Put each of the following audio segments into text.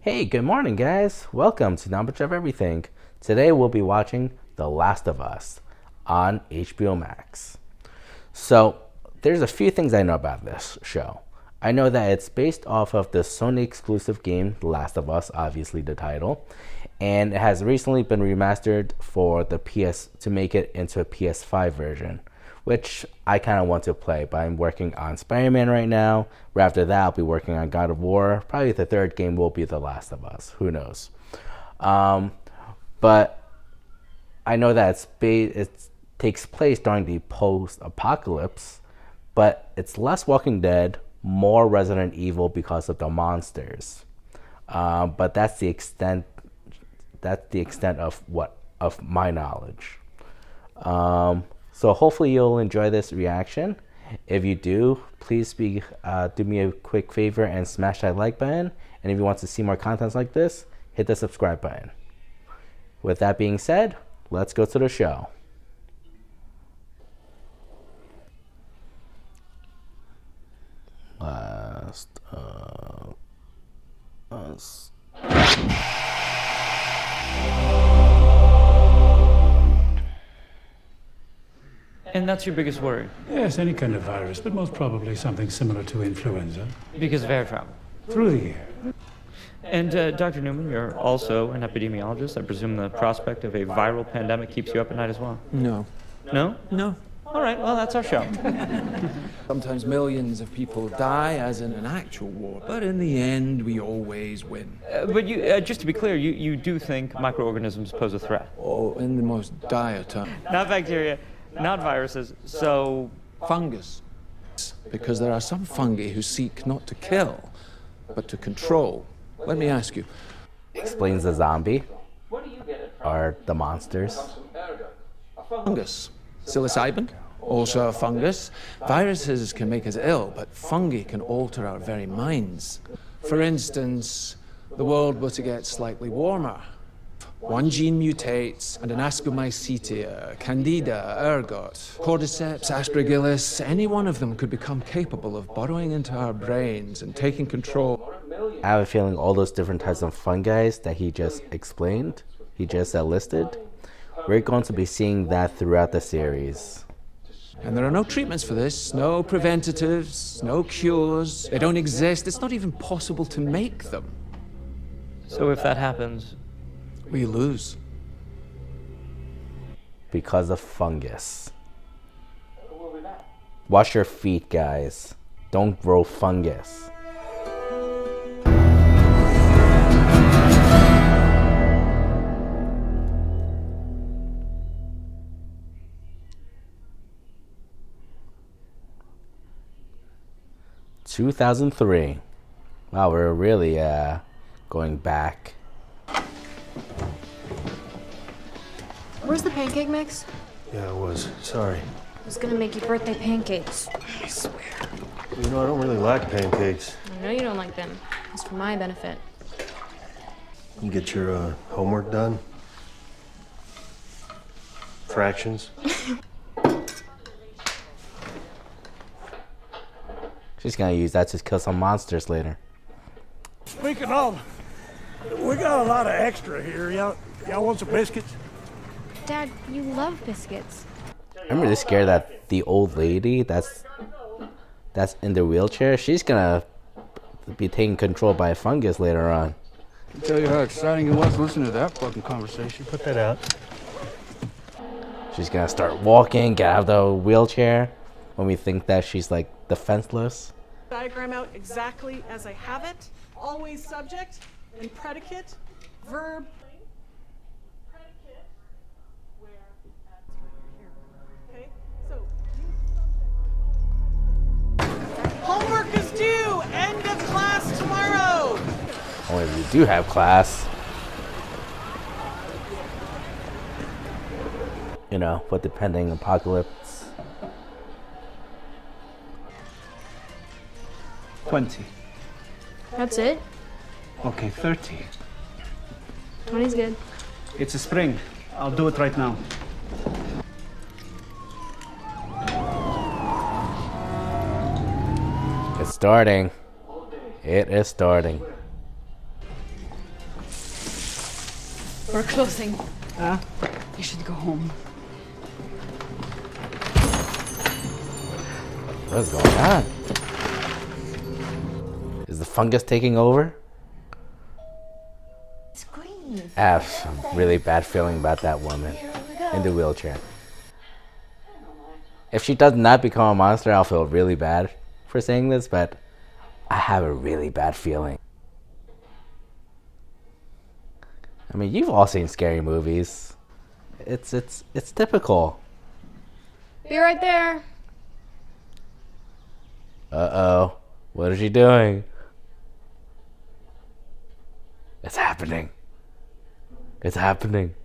Hey, good morning, guys. Welcome to Not Much of Everything. Today we'll be watching The Last of Us on HBO Max. So, there's a few things I know about this show. I know that it's based off of the Sony exclusive game The Last of Us, obviously the title, and it has recently been remastered for the PS to make it into a PS5 version, which I kind of want to play, but I'm working on Spider-Man right now. Right after that, I'll be working on God of War. Probably the third game will be The Last of Us. Who knows? But I know that it takes place during the post-apocalypse, but it's less Walking Dead, more Resident Evil because of the monsters. But that's the extent. That's the extent of my knowledge. So hopefully you'll enjoy this reaction. If you do, please do me a quick favor and smash that like button. And if you want to see more content like this, hit the subscribe button. With that being said, let's go to the show. Last of Us. And that's your biggest worry? Yes, any kind of virus, but most probably something similar to influenza. Because of air travel. Through the air. And Dr. Newman, you're also an epidemiologist. I presume the prospect of a viral pandemic keeps you up at night as well? No. No? No. All right, well, that's our show. Sometimes millions of people die, as in an actual war, but in the end, we always win. But just to be clear, you do think microorganisms pose a threat? Oh, in the most dire terms. Not bacteria, not viruses, so... Fungus. Because there are some fungi who seek not to kill, but to control. Let me ask you. Explains the zombie. Or the monsters. Fungus. Psilocybin, also a fungus. Viruses can make us ill, but fungi can alter our very minds. For instance, the world were to get slightly warmer. One gene mutates, and an Ascomycetia, Candida, ergot, Cordyceps, Aspergillus, any one of them could become capable of burrowing into our brains and taking control. I have a feeling all those different types of fungi that he just explained, he just listed, we're going to be seeing that throughout the series. And there are no treatments for this, no preventatives, no cures. They don't exist. It's not even possible to make them. So if that happens... We lose. Because of fungus. Wash your feet, guys. Don't grow fungus. (2003). Wow, we're really going back. Where's the pancake mix? Yeah, it was. Sorry. I was gonna make you birthday pancakes. I swear. You know, I don't really like pancakes. I know you don't like them. It's for my benefit. You get your homework done? Fractions? She's gonna use that to kill some monsters later. Speaking of, we got a lot of extra here. Y'all want some biscuits? Dad, you love biscuits. I'm really scared that the old lady that's in the wheelchair, she's gonna be taken control by a fungus later on. I can tell you how exciting it was listening to that fucking conversation. Put that out. She's gonna start walking, get out of the wheelchair when we think that she's like defenseless. Diagram out exactly as I have it. Always subject and predicate, verb. Predicate, where that's right here. Okay, so homework is due. End of class tomorrow. Only if you do have class. You know, with the pending apocalypse. 20. That's it? Okay, 30. 20's good. It's a spring. I'll do it right now. It's starting. It is starting. We're closing. You should go home. What's going on? Is the fungus taking over? I have a really bad feeling about that woman in the wheelchair. If she does not become a monster, I'll feel really bad for saying this, but I have a really bad feeling. I mean, you've all seen scary movies. It's typical. Be right there. Uh-oh. What is she doing? It's happening. It's happening.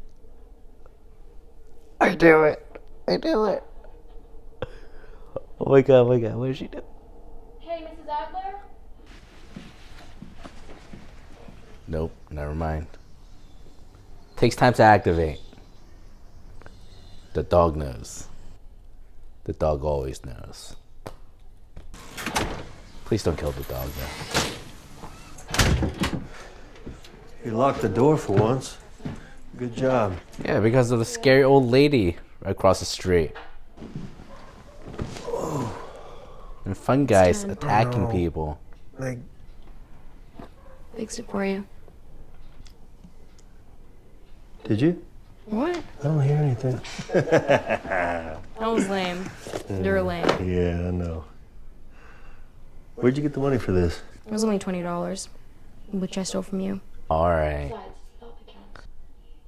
I do it. I do it. Oh my god, what did she do? Hey, Mrs. Adler? Nope, never mind. Takes time to activate. The dog knows. The dog always knows. Please don't kill the dog, though. You locked the door for once. Good job. Yeah, because of the scary old lady across the street. And fun guys attacking people. Like, Fixed it for you. did you? What? I don't hear anything. That was lame. You're lame. Yeah, I know. Where'd you get the money for this? It was only $20, which I stole from you. Alright.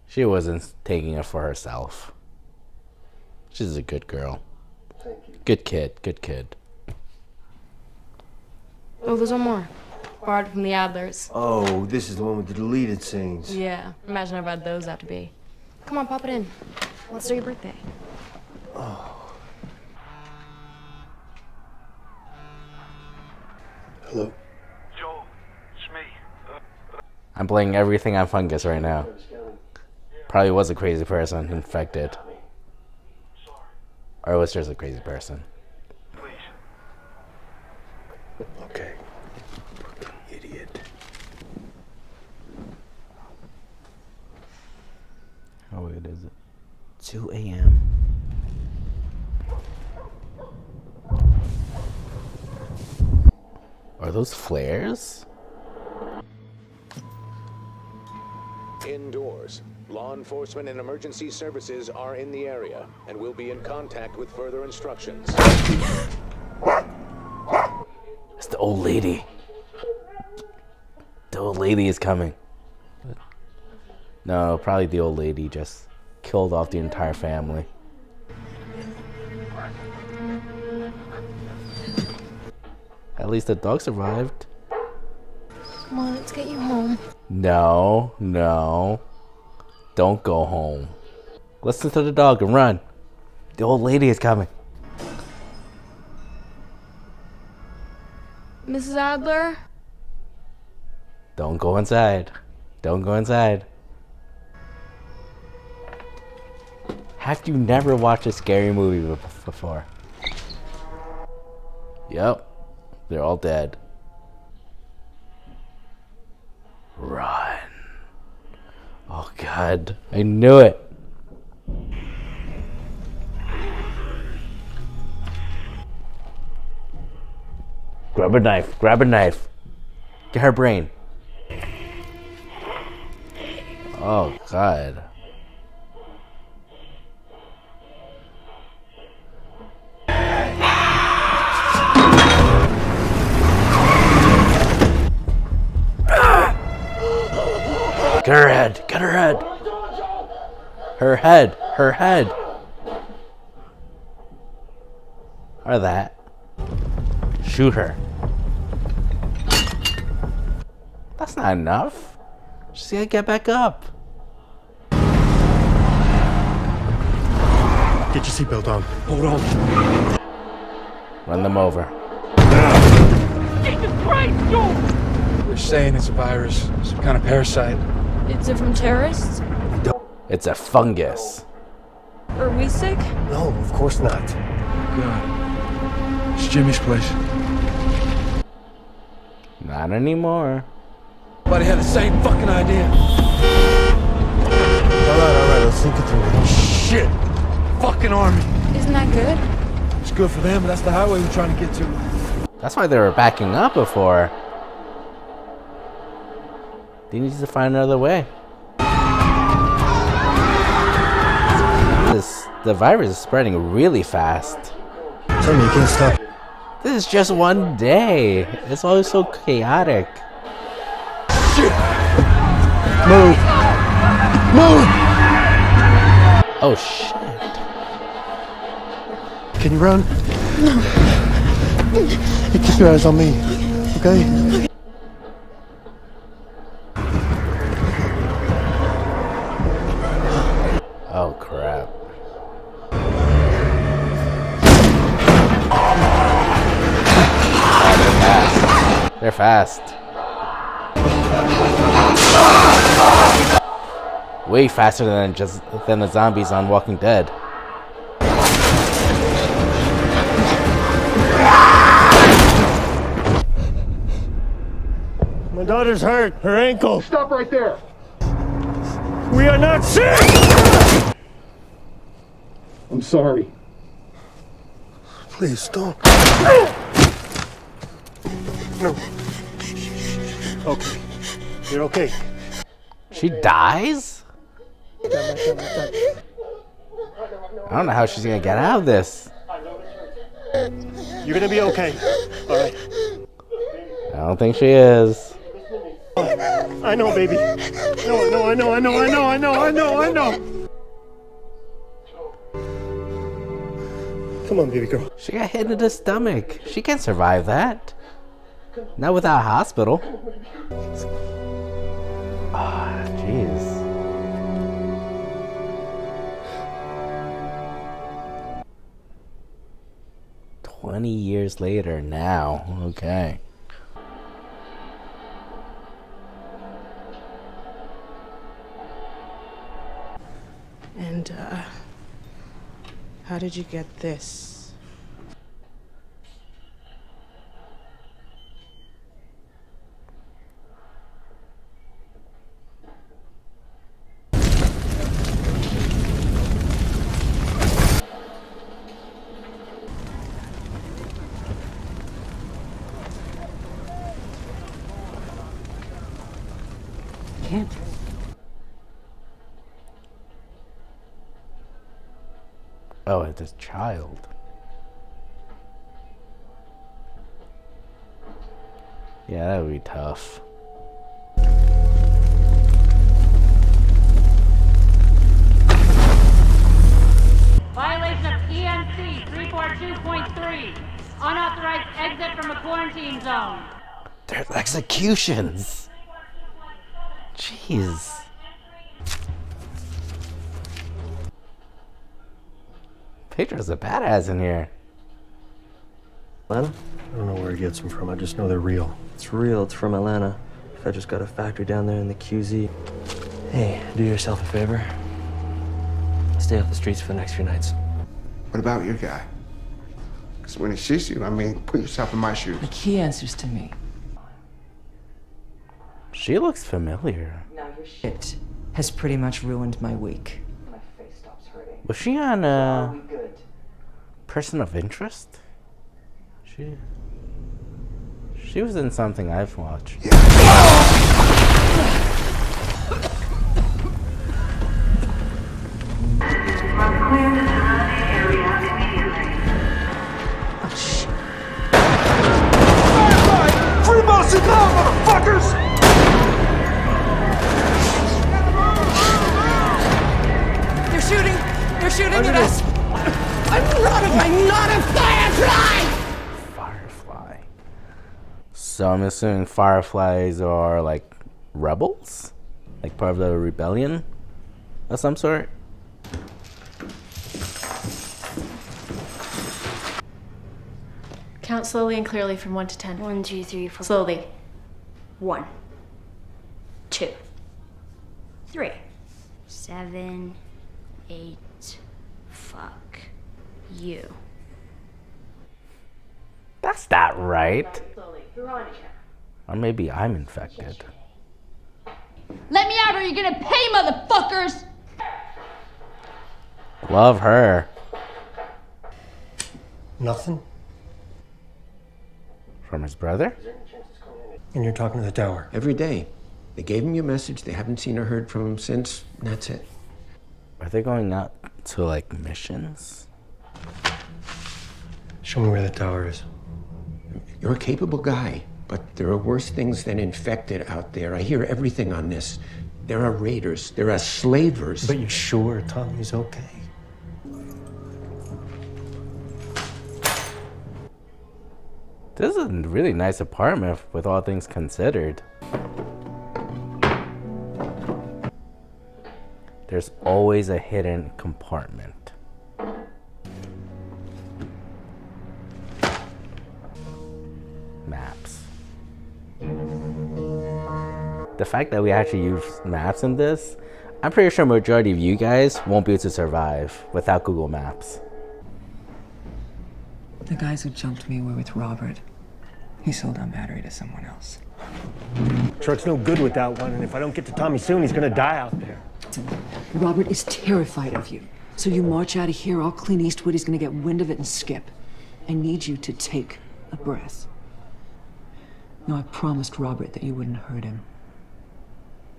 She wasn't taking it for herself. She's a good girl. Good kid, good kid. Oh, there's one more. Borrowed from the Adlers. Oh, this is the one with the deleted scenes. Yeah, imagine how bad those have to be. Come on, pop it in. Let's do your birthday. Hello? Joel, it's me. I'm blaming everything on fungus right now. Probably was a crazy person infected. Or it was just a crazy person. Please. Okay. Fucking idiot. How late is it? 2 a.m. Are those flares? Indoors. Law enforcement and emergency services are in the area and will be in contact with further instructions. It's the old lady. The old lady is coming. No, probably the old lady just killed off the entire family. At least the dog survived. Come on, let's get you home. No, no. Don't go home. Listen to the dog and run. The old lady is coming. Mrs. Adler? Don't go inside. Don't go inside. Have you never watched a scary movie before? Yep. They're all dead. Run. Oh god. I knew it. Grab a knife. Grab a knife. Get her brain. Oh god. Get her head. Get her head. Her head. Her head. Or that. Shoot her. That's not enough. She's gotta get back up. Get your seatbelt on. Hold on. Run them over. Jesus Christ, Joel! They're saying it's a virus, some kind of parasite. Is it from terrorists? It's a fungus. Are we sick? No, of course not. God. It's Jimmy's place. Not anymore. Everybody had the same fucking idea. thinking through it. Shit! Fucking army! Isn't that good? It's good for them, but that's the highway we're trying to get to. That's why they were backing up before. They need to find another way. The virus is spreading really fast. Tell me you can't stop. This is just one day. It's always so chaotic. Shit! Move! Move! Oh shit. Can you run? You keep your eyes on me, okay? Oh crap. Oh, they're fast. Way faster than the zombies on Walking Dead. My daughter's hurt. Her ankle. Stop right there. We are not sick! I'm sorry. Please don't. No. Okay. You're okay. She dies? I don't know how she's gonna get out of this. You're gonna be okay. All right. I don't think she is. I know, baby. No, I know. Come on, baby girl. She got hit in the stomach. She can't survive that. Not without a hospital. Ah, jeez. $20 later now. Okay. And, how did you get this? Can't. Oh, it's a child. Yeah, that would be tough. Violation of ENC 342.3. Unauthorized exit from a quarantine zone. There's executions. Jeez. Pedro's a badass in here. Atlanta? I don't know where he gets them from. I just know they're real. It's real. It's from Atlanta. Fed just got a factory down there in the QZ. Hey, do yourself a favor. Stay off the streets for the next few nights. What about your guy? Because when he sees you, I mean, put yourself in my shoes. Like he answers to me. She looks familiar. Now your shit has pretty much ruined my week. Was she on Person of Interest? She was in something I've watched. Oh shit. Free Boston now, motherfuckers! They're shooting at us! I'm not a firefly! Firefly. So I'm assuming fireflies are like rebels? Like part of the rebellion of some sort? Count slowly and clearly from 1 to 10. 1, 2, 3, 4. Slowly. 1, 2, 3, 7, 8. Fuck you. That's not right. Slowly. Veronica. Or maybe I'm infected. Let me out or you're gonna pay, motherfuckers! Love her. Nothing? From his brother? And you're talking to the tower? Every day. They gave him your message. They haven't seen or heard from him since. And that's it. Are they going out to, like, missions? Show me where the tower is. You're a capable guy, but there are worse things than infected out there. I hear everything on this. There are raiders. There are slavers. But you're sure Tommy's okay? This is a really nice apartment with all things considered. There's always a hidden compartment. Maps. The fact that we actually use maps in this, I'm pretty sure majority of you guys won't be able to survive without Google Maps. The guys who jumped me were with Robert. He sold our battery to someone else. Truck's no good without one, and if I don't get to Tommy soon, he's gonna die out there. Robert is terrified of you. So you march out of here, all Clint Eastwood, he's gonna get wind of it and skip. I need you to take a breath. Now, I promised Robert that you wouldn't hurt him.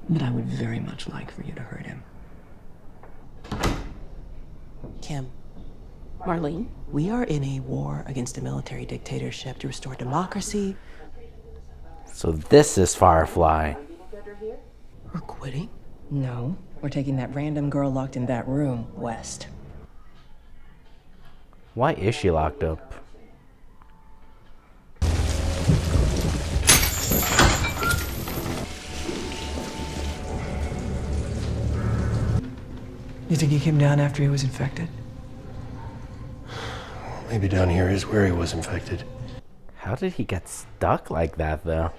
But I would very much like for you to hurt him. Kim, Marlene, we are in a war against a military dictatorship to restore democracy. So this is Firefly. We're quitting? No, we're taking that random girl locked in that room west. Why is she locked up? You think he came down after he was infected? Maybe down here is where he was infected. How did he get stuck like that, though?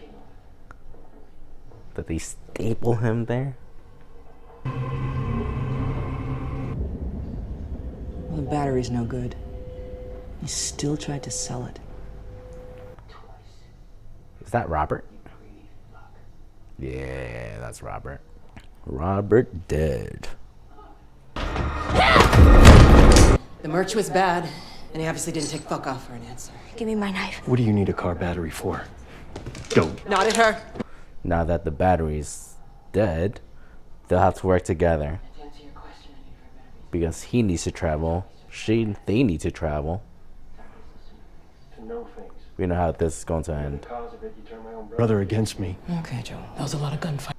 Did they staple him there? Well, the battery's no good. He still tried to sell it. Is that Robert? Yeah, that's Robert. Robert dead. The merch was bad, and he obviously didn't take fuck off for an answer. Give me my knife. What do you need a car battery for? Go. Not at her. Now that the battery's dead, they'll have to work together. Because he needs to travel. They need to travel. We know how this is going to end. Brother against me. Okay, Joe. That was a lot of gunfight.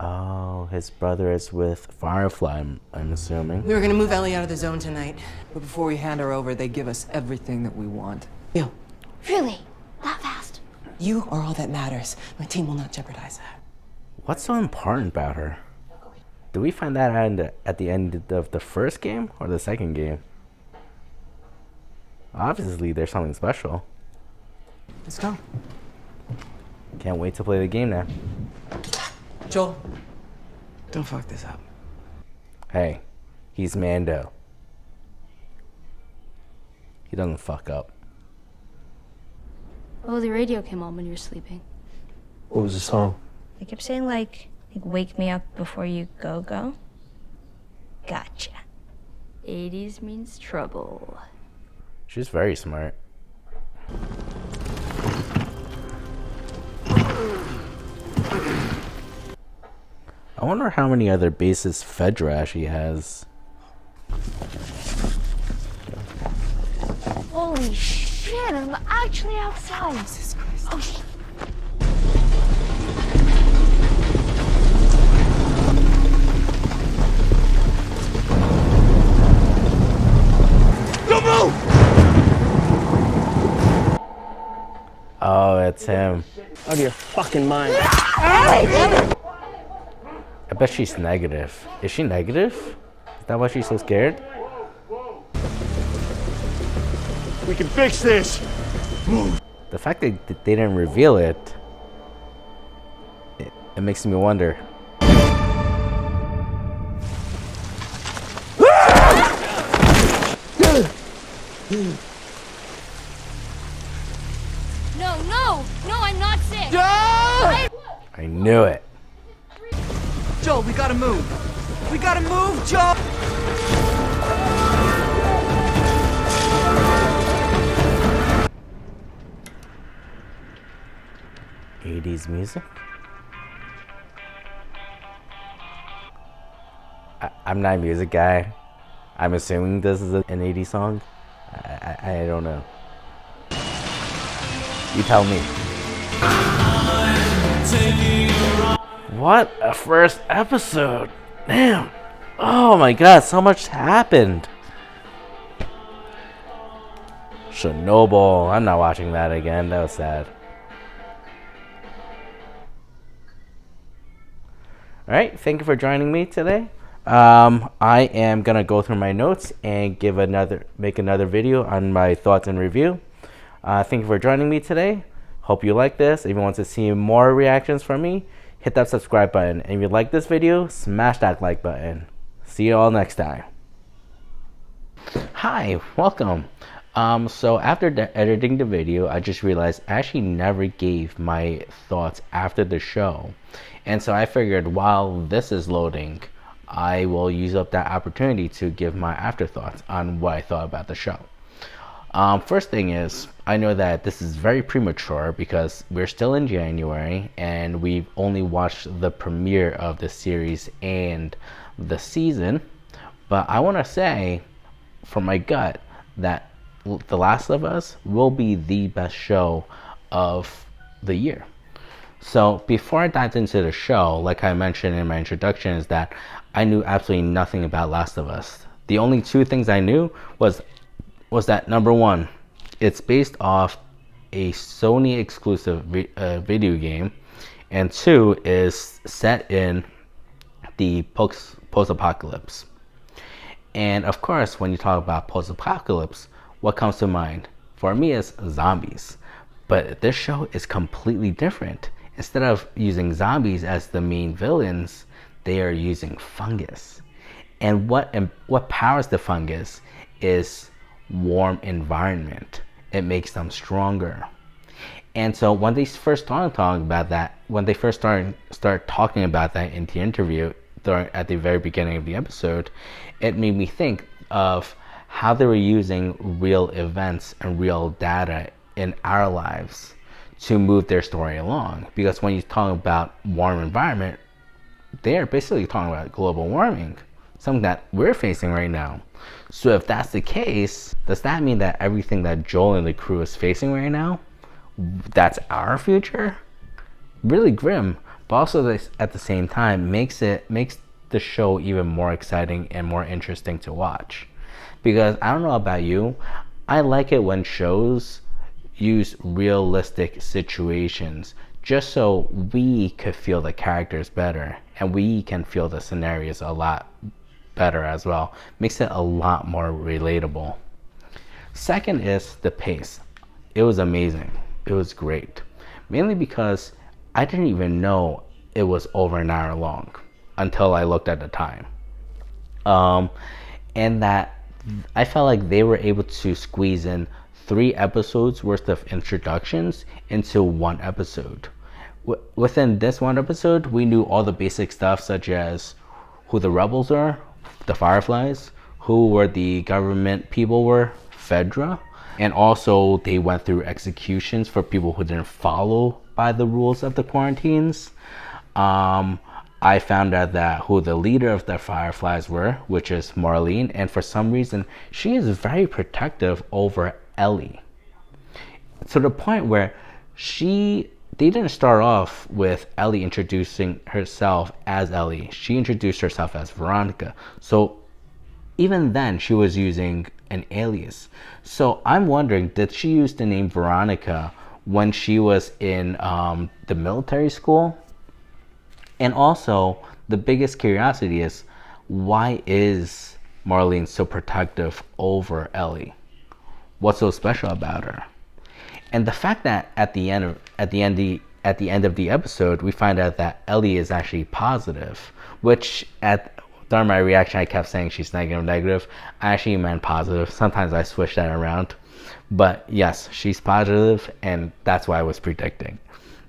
Oh, his brother is with Firefly, I'm assuming. We were gonna move Ellie out of the zone tonight. But before we hand her over, they give us everything that we want. Yeah. Really? That fast? You are all that matters. My team will not jeopardize that. What's so important about her? Did we find that out at the end of the first game or the second game? Obviously, there's something special. Let's go. Can't wait to play the game now. Joel. Don't fuck this up. Hey, he's Mando. He doesn't fuck up. Oh, the radio came on when you were sleeping. What was the song? They kept saying, like wake me up before you go. Gotcha. 80s means trouble. She's very smart. I wonder how many other bases Fedra actually has. Holy shit, I'm actually outside. Jesus Christ. Oh, shit. Don't move! Oh, it's him. Out of your fucking mind. I bet she's negative. Is she negative? Is that why she's so scared? We can fix this. The fact that they didn't reveal it, it makes me wonder. No, I'm not sick. I knew it. Joel, we gotta move. We gotta move, Joel! 80s music. I'm not a music guy. I'm assuming this is an 80s song. I don't know. You tell me. What a first episode. Damn. Oh my god, so much happened. Chernobyl. I'm not watching that again. That was sad. Alright, thank you for joining me today. I am gonna go through my notes and make another video on my thoughts and review. Thank you for joining me today. Hope you like this. If you want to see more reactions from me, hit that subscribe button. And if you like this video, smash that like button. See you all next time. Hi, welcome. So after editing the video, I just realized I actually never gave my thoughts after the show. And so I figured while this is loading, I will use up that opportunity to give my afterthoughts on what I thought about the show. First thing is, I know that this is very premature because we're still in January and we've only watched the premiere of the series and the season. But I want to say, from my gut, that The Last of Us will be the best show of the year. So before I dived into the show, like I mentioned in my introduction, is that I knew absolutely nothing about Last of Us. The only two things I knew was that number one, it's based off a Sony exclusive video game, and two, is set in the post-apocalypse. And of course, when you talk about post-apocalypse, what comes to mind? For me, is zombies. But this show is completely different. Instead of using zombies as the main villains, they are using fungus. And what powers the fungus is warm environment. It makes them stronger. And so when they first started talking about that, start talking about that in the interview at the very beginning of the episode, it made me think of how they were using real events and real data in our lives to move their story along. Because when you talk about warm environment, they're basically talking about global warming, something that we're facing right now. So if that's the case, does that mean that everything that Joel and the crew is facing right now, that's our future? Really grim, but also this, at the same time, makes the show even more exciting and more interesting to watch. Because I don't know about you, I like it when shows use realistic situations just so we could feel the characters better and we can feel the scenarios a lot better as well. Makes it a lot more relatable. Second is the pace. It was amazing. It was great. Mainly because I didn't even know it was over an hour long until I looked at the time. And that I felt like they were able to squeeze in 3 episodes worth of introductions into 1 episode. Within this 1 episode, we knew all the basic stuff such as who the rebels are, the Fireflies, who were the government people were, Fedra, and also they went through executions for people who didn't follow by the rules of the quarantines. I found out that who the leader of the Fireflies were, which is Marlene, and for some reason, she is very protective over Ellie. To the point where they didn't start off with Ellie introducing herself as Ellie. She introduced herself as Veronica. So even then, she was using an alias. So I'm wondering, did she use the name Veronica when she was in the military school? And also, the biggest curiosity is, why is Marlene so protective over Ellie? What's so special about her? And the fact that at the end of the episode, we find out that Ellie is actually positive, which during my reaction, I kept saying she's negative. I actually meant positive. Sometimes I switch that around. But yes, she's positive, and that's what I was predicting.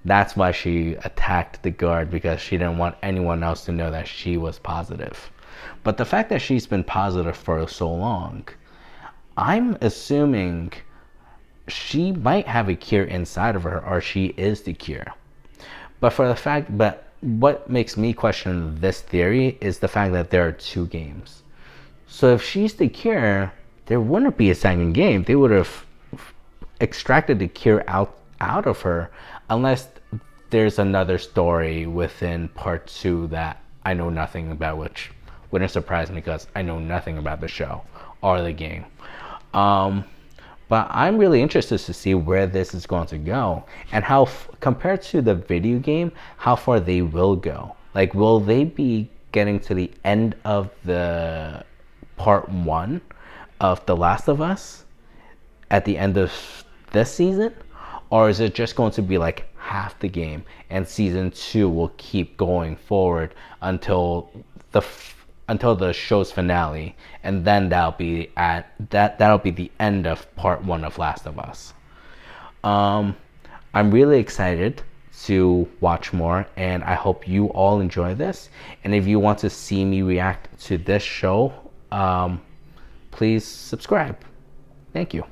That's why she attacked the guard, because she didn't want anyone else to know that she was positive. But the fact that she's been positive for so long, I'm assuming she might have a cure inside of her, or she is the cure. But what makes me question this theory is the fact that there are 2 games. So if she's the cure, there wouldn't be a second game. They would have extracted the cure out of her, unless there's another story within part 2 that I know nothing about, which wouldn't surprise me because I know nothing about the show or the game. But I'm really interested to see where this is going to go and how, compared to the video game, how far they will go. Like, will they be getting to the end of the part 1 of The Last of Us at the end of this season? Or is it just going to be like half the game and season 2 will keep going forward until the show's finale, and then that'll be the end of part 1 of Last of Us. I'm really excited to watch more, and I hope you all enjoy this. And if you want to see me react to this show, please subscribe. Thank you.